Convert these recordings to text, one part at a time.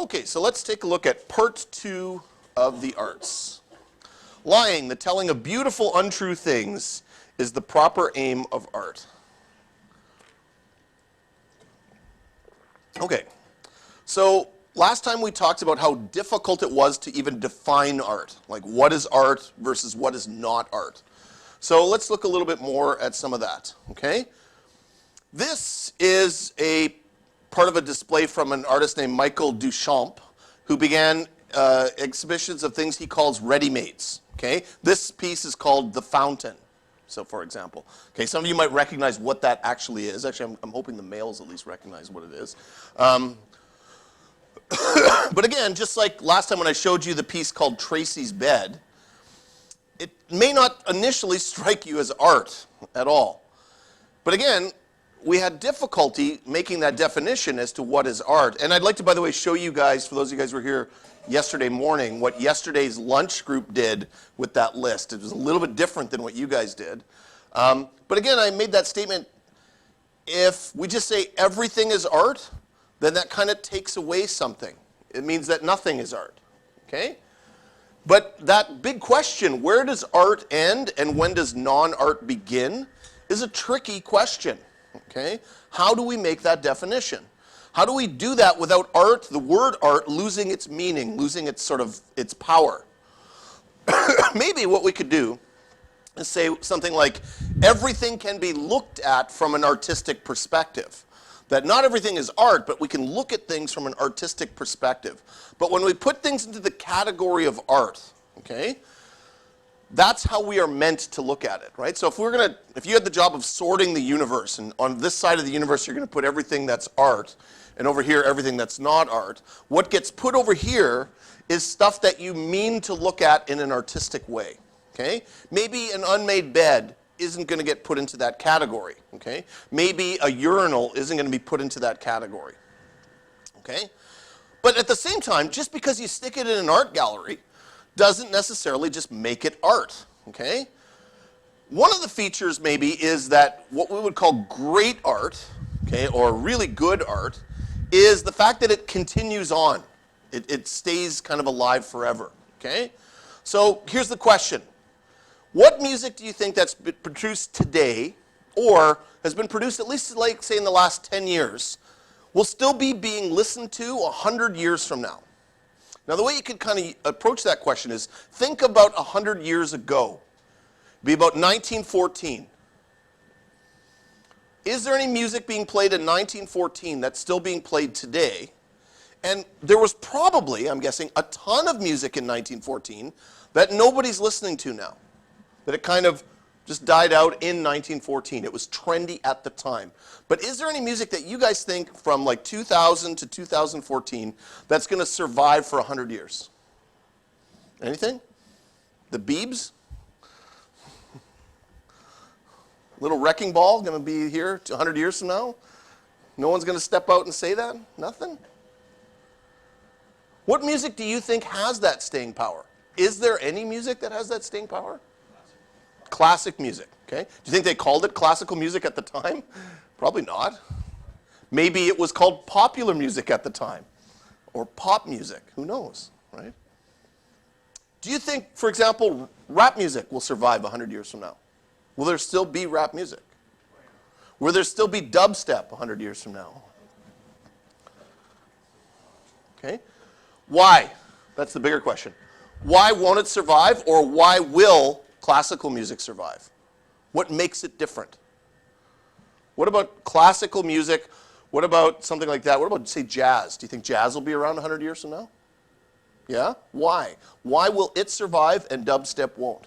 Okay, so let's take a look at part 2 of the arts. Lying, the telling of beautiful, untrue things, is the proper aim of art. Okay, so last time we talked about how difficult it was to even define art, like what is art versus what is not art. So let's look a little bit more at some of that, okay? This is a part of a display from an artist named Michael Duchamp, who began exhibitions of things he calls ready-mades, okay? This piece is called The Fountain, so for example. Okay, some of you might recognize what that actually is. Actually, I'm hoping the males at least recognize what it is. But again, just like last time when I showed you the piece called Tracy's Bed, it may not initially strike you as art at all. But again, we had difficulty making that definition as to what is art. And I'd like to, by the way, show you guys, for those of you guys who were here yesterday morning, what yesterday's lunch group did with that list. It was a little bit different than what you guys did. But again, I made that statement, if we just say everything is art, then that kind of takes away something. It means that nothing is art, okay? But that big question, where does art end and when does non-art begin, is a tricky question. Okay? How do we make that definition? How do we do that without art, the word art, losing its meaning, losing its sort of its power? Maybe what we could do is say something like, everything can be looked at from an artistic perspective. That not everything is art, but we can look at things from an artistic perspective. But when we put things into the category of art, okay, that's how we are meant to look at it, right? So if you had the job of sorting the universe, and on this side of the universe you're going to put everything that's art, and over here everything that's not art, what gets put over here is stuff that you mean to look at in an artistic way, okay? Maybe an unmade bed isn't going to get put into that category, okay? Maybe a urinal isn't going to be put into that category, okay? But at the same time, just because you stick it in an art gallery doesn't necessarily just make it art, okay? One of the features maybe is that what we would call great art, okay, or really good art, is the fact that it continues on. It stays kind of alive forever, okay? So here's the question. What music do you think that's been produced today, or has been produced at least, like, say, in the last 10 years, will still be being listened to 100 years from now? Now, the way you could kind of approach that question is, think about 100 years ago. It'd be about 1914. Is there any music being played in 1914 that's still being played today? And there was probably, I'm guessing, a ton of music in 1914 that nobody's listening to now. That it kind of just died out in 1914. It was trendy at the time. But is there any music that you guys think from like 2000 to 2014 that's going to survive for 100 years? Anything? The Beebs? Little Wrecking Ball going to be here 100 years from now? No one's going to step out and say that? Nothing? What music do you think has that staying power? Is there any music that has that staying power? Classic music, okay? Do you think they called it classical music at the time? Probably not. Maybe it was called popular music at the time, or pop music, who knows, right? Do you think, for example, rap music will survive 100 years from now? Will there still be rap music? Will there still be dubstep 100 years from now? Okay? Why? That's the bigger question. Why won't it survive, or why will classical music survive? What makes it different? What about classical music? What about something like that? What about, say, jazz? Do you think jazz will be around 100 years from now? Yeah? Why? Why will it survive and dubstep won't?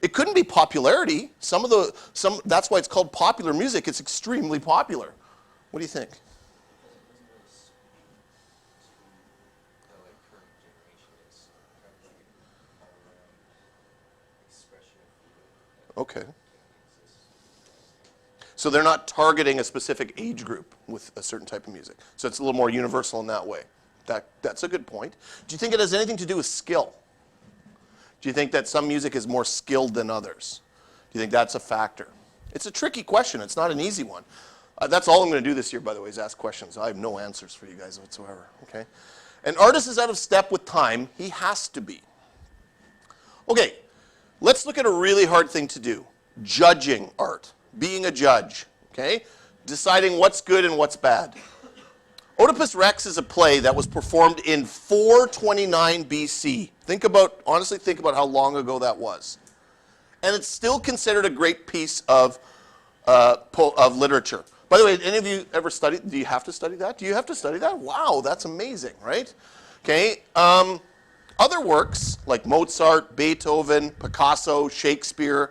It couldn't be popularity. That's why it's called popular music. It's extremely popular. What do you think? Okay. So they're not targeting a specific age group with a certain type of music. So it's a little more universal in that way. That's a good point. Do you think it has anything to do with skill? Do you think that some music is more skilled than others? Do you think that's a factor? It's a tricky question. It's not an easy one. That's all I'm going to do this year, by the way, is ask questions. I have no answers for you guys whatsoever, okay? An artist is out of step with time. He has to be. Okay, let's look at a really hard thing to do. Judging art. Being a judge, okay? Deciding what's good and what's bad. Oedipus Rex is a play that was performed in 429 BC. Honestly think about how long ago that was. And it's still considered a great piece of literature. By the way, any of you ever studied, do you have to study that? Do you have to study that? Wow, that's amazing, right? Okay, other works like Mozart, Beethoven, Picasso, Shakespeare,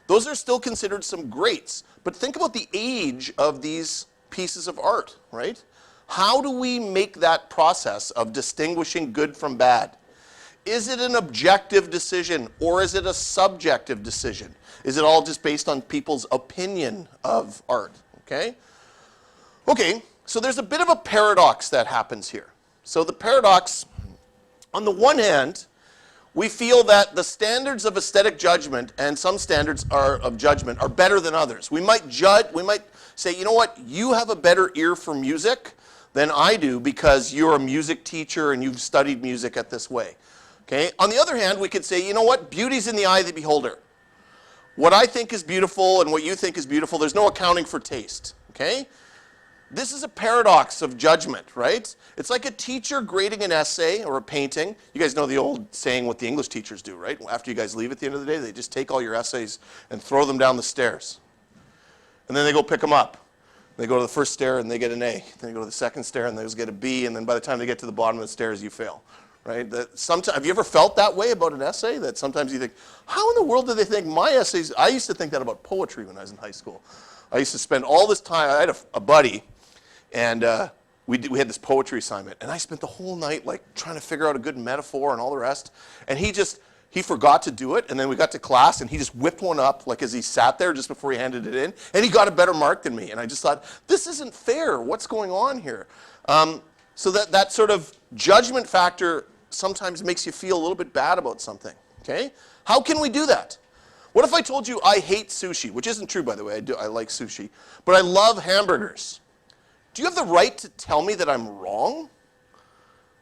those are still considered some greats. But think about the age of these pieces of art, right? How do we make that process of distinguishing good from bad? Is it an objective decision or is it a subjective decision? Is it all just based on people's opinion of art, okay? Okay, so there's a bit of a paradox that happens here. So the paradox, on the one hand, we feel that the standards of aesthetic judgment and some standards of judgment are better than others. We might say, you know what, you have a better ear for music than I do because you're a music teacher and you've studied music at this way. Okay? On the other hand, we could say, you know what, beauty's in the eye of the beholder. What I think is beautiful and what you think is beautiful, there's no accounting for taste. Okay? This is a paradox of judgment, right? It's like a teacher grading an essay or a painting. You guys know the old saying what the English teachers do, right? After you guys leave at the end of the day, they just take all your essays and throw them down the stairs. And then they go pick them up. They go to the first stair and they get an A. Then they go to the second stair and they get a B. And then by the time they get to the bottom of the stairs, you fail, right? Have you ever felt that way about an essay? That sometimes you think, how in the world do they think my essays? I used to think that about poetry when I was in high school. I used to spend all this time. I had a buddy. And we had this poetry assignment, and I spent the whole night like trying to figure out a good metaphor and all the rest. And he forgot to do it, and then we got to class, and he just whipped one up like as he sat there just before he handed it in, and he got a better mark than me. And I just thought, this isn't fair. What's going on here? So that sort of judgment factor sometimes makes you feel a little bit bad about something. Okay? How can we do that? What if I told you I hate sushi, which isn't true, by the way. I like sushi, but I love hamburgers. Do you have the right to tell me that I'm wrong?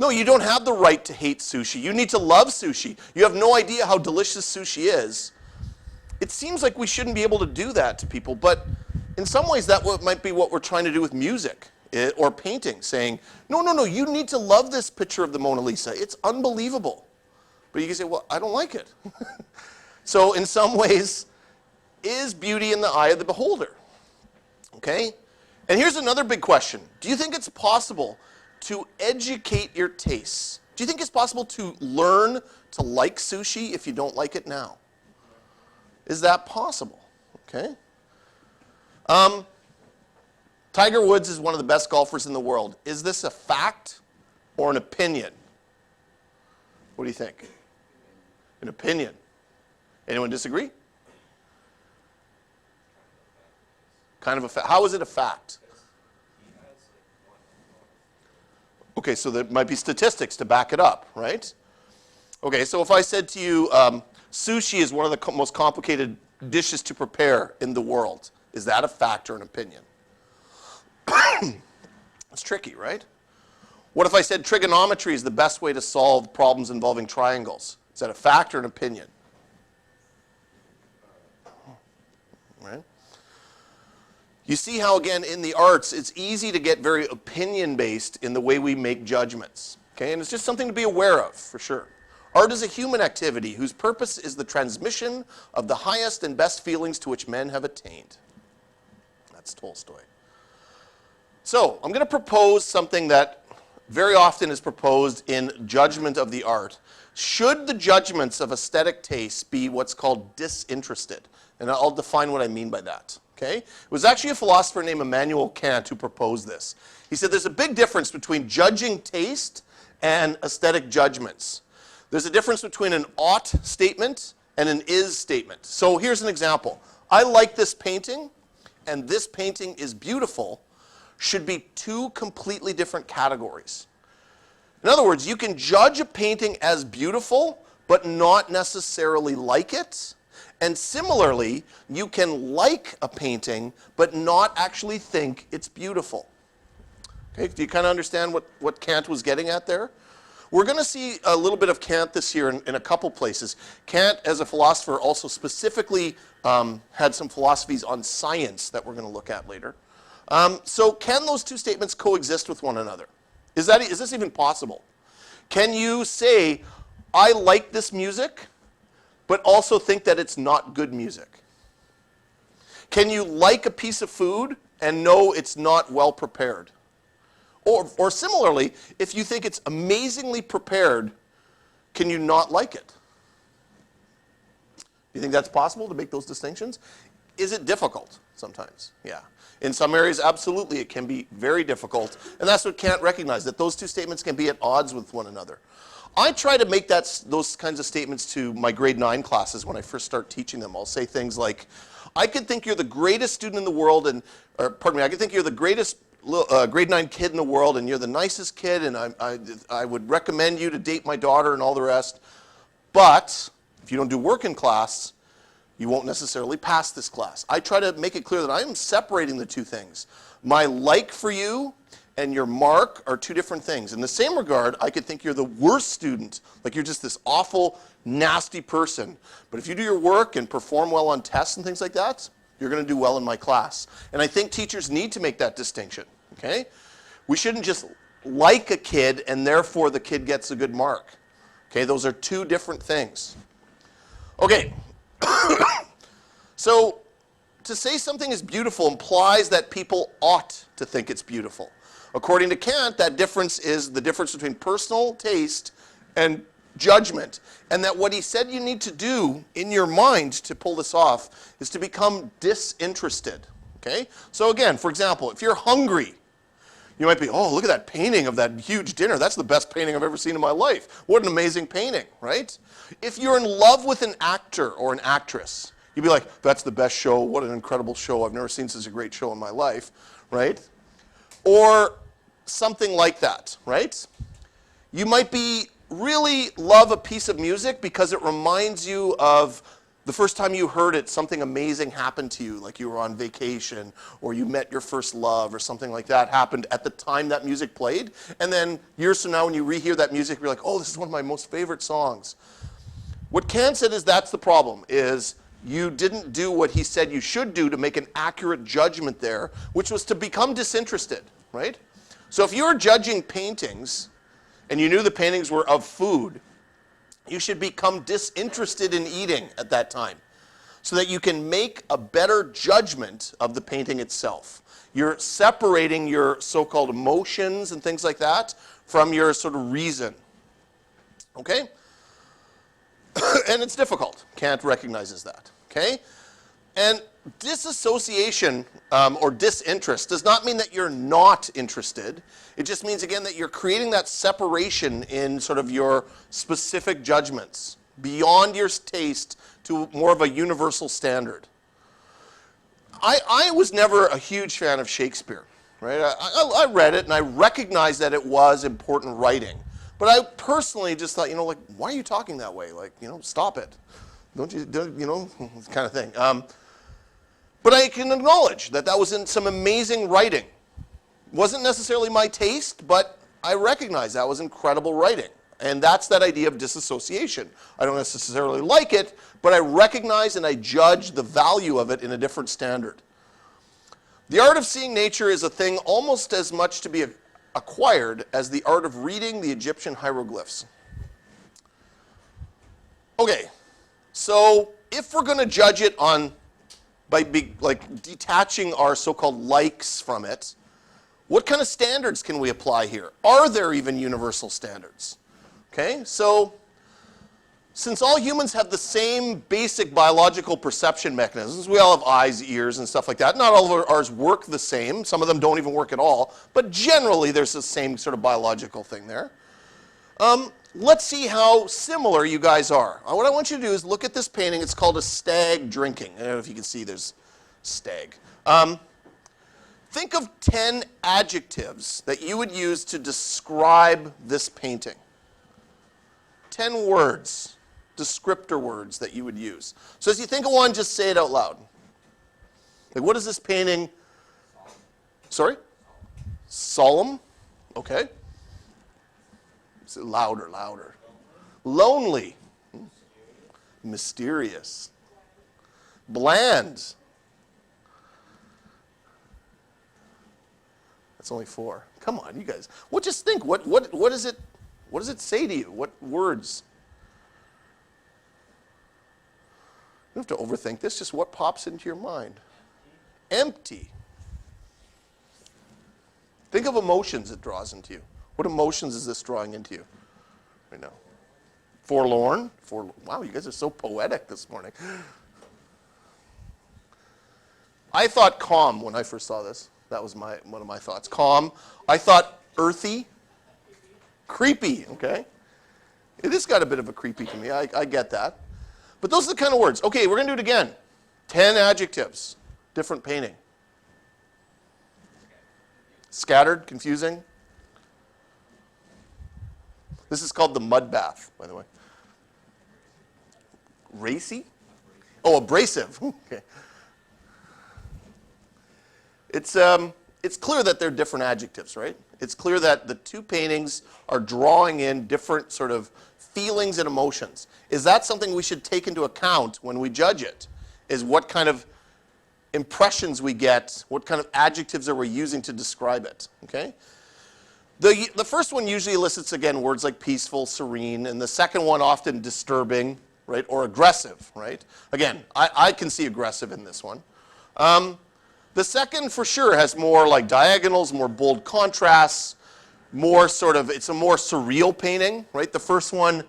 No, you don't have the right to hate sushi. You need to love sushi. You have no idea how delicious sushi is. It seems like we shouldn't be able to do that to people, but in some ways that might be what we're trying to do with music or painting, saying, no, you need to love this picture of the Mona Lisa. It's unbelievable. But you can say, well, I don't like it. So in some ways, is beauty in the eye of the beholder? Okay? And here's another big question. Do you think it's possible to educate your tastes? Do you think it's possible to learn to like sushi if you don't like it now? Is that possible? Okay. Tiger Woods is one of the best golfers in the world. Is this a fact or an opinion? What do you think? An opinion. Anyone disagree? Kind of a fact. How is it a fact? Okay, so there might be statistics to back it up, right? Okay, so if I said to you, sushi is one of the most complicated dishes to prepare in the world, is that a fact or an opinion? It's tricky, right? What if I said trigonometry is the best way to solve problems involving triangles? Is that a fact or an opinion? Right? You see how, again, in the arts, it's easy to get very opinion-based in the way we make judgments. Okay? And it's just something to be aware of, for sure. Art is a human activity whose purpose is the transmission of the highest and best feelings to which men have attained. That's Tolstoy. So, I'm going to propose something that very often is proposed in judgment of the art. Should the judgments of aesthetic taste be what's called disinterested? And I'll define what I mean by that. Okay? It was actually a philosopher named Immanuel Kant who proposed this. He said there's a big difference between judging taste and aesthetic judgments. There's a difference between an ought statement and an is statement. So here's an example. I like this painting, and this painting is beautiful, should be two completely different categories. In other words, you can judge a painting as beautiful, but not necessarily like it. And similarly, you can like a painting, but not actually think it's beautiful. Okay, do you kind of understand what Kant was getting at there? We're going to see a little bit of Kant this year in a couple places. Kant, as a philosopher, also specifically had some philosophies on science that we're going to look at later. So can those two statements coexist with one another? Is this even possible? Can you say, I like this music, but also think that it's not good music? Can you like a piece of food and know it's not well prepared? Or similarly, if you think it's amazingly prepared, can you not like it? Do you think that's possible to make those distinctions? Is it difficult sometimes? Yeah. In some areas, absolutely, it can be very difficult. And that's what Kant recognized, that those two statements can be at odds with one another. I try to make those kinds of statements to my grade 9 classes when I first start teaching them. I'll say things like, I could think you're the greatest student in the world, I could think you're the greatest grade 9 kid in the world, and you're the nicest kid, and I would recommend you to date my daughter and all the rest. But if you don't do work in class, you won't necessarily pass this class. I try to make it clear that I am separating the two things. My like for you and your mark are two different things. In the same regard, I could think you're the worst student, like you're just this awful, nasty person. But if you do your work and perform well on tests and things like that, you're going to do well in my class. And I think teachers need to make that distinction. Okay? We shouldn't just like a kid and therefore the kid gets a good mark. Okay, those are two different things. Okay, so to say something is beautiful implies that people ought to think it's beautiful. According to Kant, that difference is the difference between personal taste and judgment. And that what he said you need to do in your mind to pull this off is to become disinterested. Okay? So again, for example, if you're hungry, you might be, oh, look at that painting of that huge dinner. That's the best painting I've ever seen in my life. What an amazing painting, right? If you're in love with an actor or an actress, you'd be like, that's the best show. What an incredible show. I've never seen such a great show in my life, right? Or something like that, right? You might really love a piece of music because it reminds you of the first time you heard it, something amazing happened to you, like you were on vacation, or you met your first love, or something like that happened at the time that music played. And then years from now, when you rehear that music, you're like, oh, this is one of my most favorite songs. What Kant said is that's the problem, is you didn't do what he said you should do to make an accurate judgment there, which was to become disinterested, right? So if you were judging paintings, and you knew the paintings were of food, you should become disinterested in eating at that time so that you can make a better judgment of the painting itself. You're separating your so-called emotions and things like that from your sort of reason. Okay? And it's difficult. Kant recognizes that. Okay? And disassociation or disinterest does not mean that you're not interested. It just means, again, that you're creating that separation in sort of your specific judgments beyond your taste to more of a universal standard. I was never a huge fan of Shakespeare, right? I read it and I recognized that it was important writing. But I personally just thought, like, why are you talking that way? Like, stop it. Don't kind of thing. But I can acknowledge that was in some amazing writing. Wasn't necessarily my taste, but I recognize that was incredible writing. And that's that idea of disassociation. I don't necessarily like it, but I recognize and I judge the value of it in a different standard. The art of seeing nature is a thing almost as much to be acquired as the art of reading the Egyptian hieroglyphs. Okay, so if we're going to judge it by detaching our so-called likes from it, what kind of standards can we apply here? Are there even universal standards? Okay, so since all humans have the same basic biological perception mechanisms, we all have eyes, ears, and stuff like that. Not all of ours work the same. Some of them don't even work at all. But generally, there's the same sort of biological thing there. Let's see how similar you guys are. What I want you to do is look at this painting. It's called A Stag Drinking. I don't know if you can see there's stag. Think of 10 adjectives that you would use to describe this painting. 10 words. descriptor words that you would use. So as you think of one, just say it out loud. Like, what is this painting? Sorry? Solemn? Okay. Say louder, louder. Lonely. Mysterious. Bland. That's only 4. Come on, you guys. Well, just think. What does it say to you? What words? You don't have to overthink this. Just what pops into your mind. Empty. Think of emotions it draws into you. What emotions is this drawing into you right now? Forlorn. Wow, you guys are so poetic this morning. I thought calm when I first saw this. That was one of my thoughts. Calm. I thought earthy. Creepy, okay? It has got a bit of a creepy to me. I get that. But those are the kind of words. Okay, we're going to do it again. 10 adjectives. Different painting. Scattered, confusing. This is called the mud bath, by the way. Racy? Oh, abrasive. Okay. It's clear that they're different adjectives, right? It's clear that the two paintings are drawing in different sort of feelings and emotions. Is that something we should take into account when we judge it? Is what kind of impressions we get, what kind of adjectives are we using to describe it, okay? The first one usually elicits, again, words like peaceful, serene, and the second one often disturbing, right, or aggressive, right? Again, I can see aggressive in this one. The second, for sure, has more like diagonals, more bold contrasts, more sort of, it's a more surreal painting, right? The first one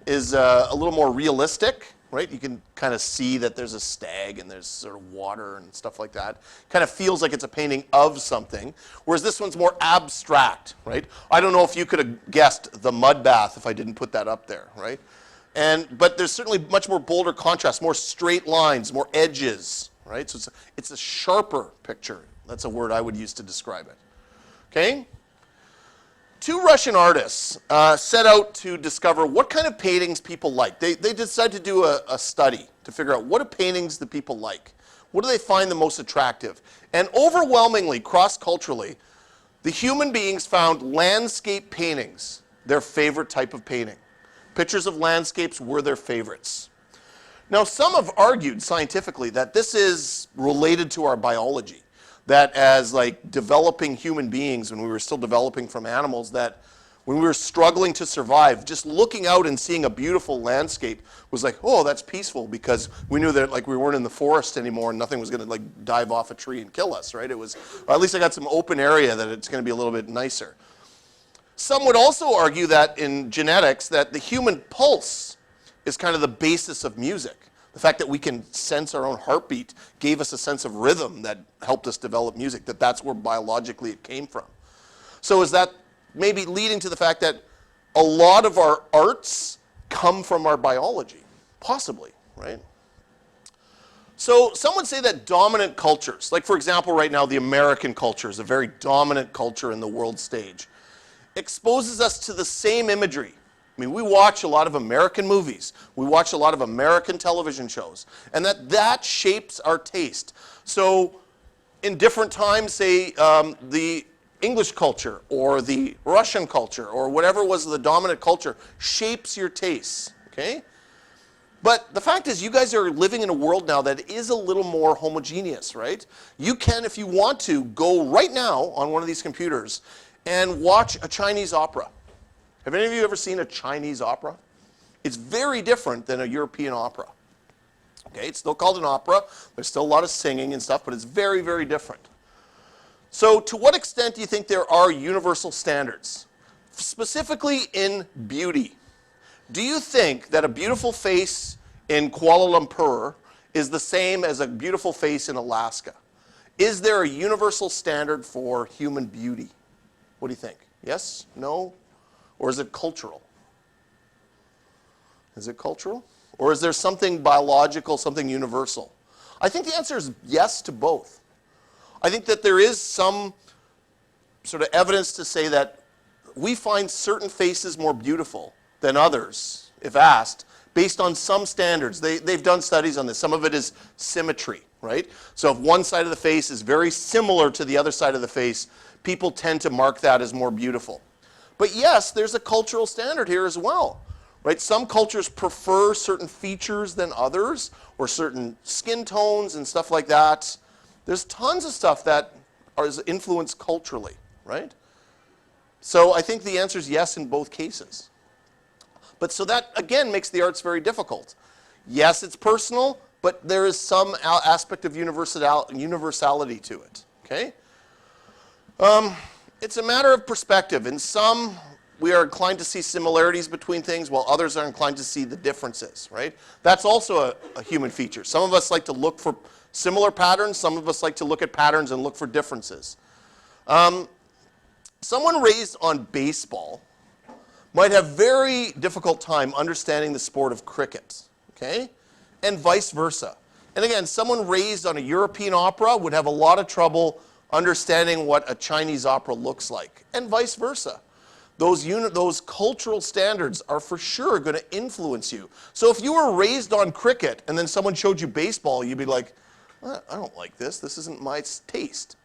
is a little more realistic, right? You can kind of see that there's a stag and there's sort of water and stuff like that. Kind of feels like it's a painting of something, whereas this one's more abstract, right? I don't know if you could have guessed the mud bath if I didn't put that up there, right? But there's certainly much more bolder contrast, more straight lines, more edges, right? So it's a sharper picture. That's a word I would use to describe it. Okay? 2 Russian artists set out to discover what kind of paintings people like. They decided to do a study to figure out what do paintings the people like. What do they find the most attractive? And overwhelmingly, cross-culturally, the human beings found landscape paintings their favorite type of painting. Pictures of landscapes were their favorites. Now, some have argued scientifically that this is related to our biology. That as like developing human beings, when we were still developing from animals, that when we were struggling to survive, just looking out and seeing a beautiful landscape was like, oh, that's peaceful, because we knew that like we weren't in the forest anymore and nothing was going to like dive off a tree and kill us, right? It was, or at least I got some open area that it's going to be a little bit nicer. Some would also argue that in genetics that the human pulse is kind of the basis of music. The fact that we can sense our own heartbeat gave us a sense of rhythm that helped us develop music, that's where biologically it came from. So is that maybe leading to the fact that a lot of our arts come from our biology? Possibly, right? So some would say that dominant cultures, like for example right now the American culture is a very dominant culture in the world stage, exposes us to the same imagery. I mean, we watch a lot of American movies. We watch a lot of American television shows. And that shapes our taste. So in different times, say, the English culture or the Russian culture or whatever was the dominant culture shapes your tastes, okay? But the fact is, you guys are living in a world now that is a little more homogeneous, right? You can, if you want to, go right now on one of these computers and watch a Chinese opera. Have any of you ever seen a Chinese opera? It's very different than a European opera. Okay, it's still called an opera. There's still a lot of singing and stuff, but it's very, very different. So to what extent do you think there are universal standards, specifically in beauty? Do you think that a beautiful face in Kuala Lumpur is the same as a beautiful face in Alaska? Is there a universal standard for human beauty? What do you think? Yes? No? Or is it cultural? Is it cultural? Or is there something biological, something universal? I think the answer is yes to both. I think that there is some sort of evidence to say that we find certain faces more beautiful than others, if asked, based on some standards. They've done studies on this. Some of it is symmetry, right? So if one side of the face is very similar to the other side of the face, people tend to mark that as more beautiful. But yes, there's a cultural standard here as well, right? Some cultures prefer certain features than others, or certain skin tones and stuff like that. There's tons of stuff that is influenced culturally, right? So I think the answer is yes in both cases. But so that, again, makes the arts very difficult. Yes, it's personal, but there is some aspect of universality to it, okay? It's a matter of perspective. In some, we are inclined to see similarities between things, while others are inclined to see the differences, right? That's also a human feature. Some of us like to look for similar patterns. Some of us like to look at patterns and look for differences. Someone raised on baseball might have very difficult time understanding the sport of cricket, okay? And vice versa. And again, someone raised on a European opera would have a lot of trouble understanding what a Chinese opera looks like, and vice versa. Those cultural standards are for sure going to influence you. So if you were raised on cricket and then someone showed you baseball, you'd be like, I don't like this. This isn't my taste.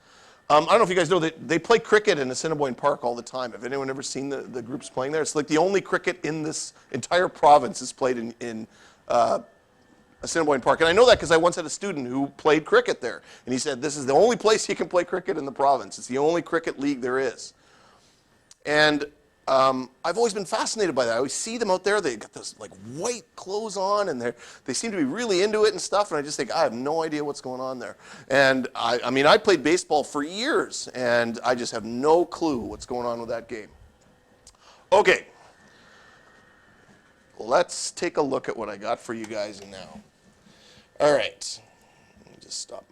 I don't know if you guys know that they play cricket in Assiniboine Park all the time. Have anyone ever seen the groups playing there? It's like the only cricket in this entire province is played in Assiniboine Park. And I know that because I once had a student who played cricket there. And he said, this is the only place you can play cricket in the province. It's the only cricket league there is. And I've always been fascinated by that. I always see them out there. They got those like white clothes on, and they seem to be really into it and stuff. And I just think, I have no idea what's going on there. And I mean, I played baseball for years, and I just have no clue what's going on with that game. Okay, let's take a look at what I got for you guys now. All right, let me just stop